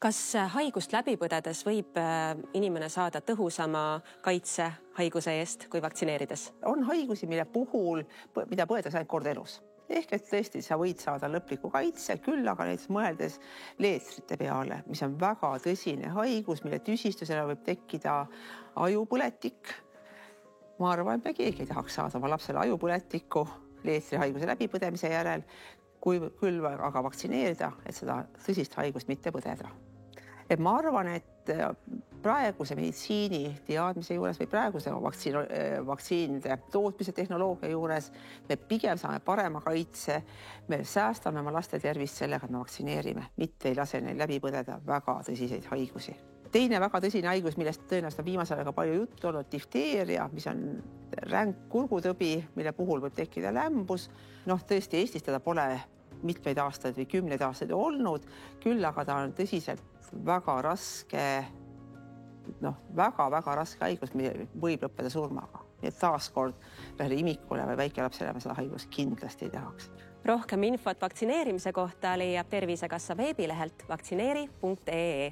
Kas haigust läbi põdedes võib inimene saada tõhusama kaitse haiguse eest kui vaktsineerides? On haigusi, mida põetakse ainult kord elus. Ehk et tõesti sa võid saada lõpliku kaitse, küll aga näiteks mõeldes leetrite peale, mis on väga tõsine haigus, mille tüsistusena võib tekkida ajupõletik. Ma arvan, et keegi ei tahaks saada oma lapsele ajupõletikku leetrihaiguse läbipõdemise järel, küll aga vaktsineerida, et seda tõsist haigust mitte põdeda. Et ma arvan, et praeguse meditsiini teadmise juures või praeguse vaktsiinide tootmise tehnoloogia juures me pigem saame parema kaitse, me säästame oma laste tervist sellega, et me vaktsineerime, mitte ei lase neil läbi põdeda väga tõsiseid haigusi. Teine väga tõsine haigus, millest tõenäoliselt on viimasel ajal palju juttu olnud, difteeria, mis on ränk kurgutõbi, mille puhul võib tekkida lämbus. Tõesti, Eestis teda pole mitmeid aastaid või 10 aastaid olnud, küll aga ta on tõsiselt väga raske haigus, mis võib lõppeda surmaga. Nii et taaskord ühele imikule või väikelapsele me seda haigust kindlasti ei tahaks. Rohkem infot vaktsineerimise kohta leiab Tervisekassa veebilehelt vaktsineeri.ee.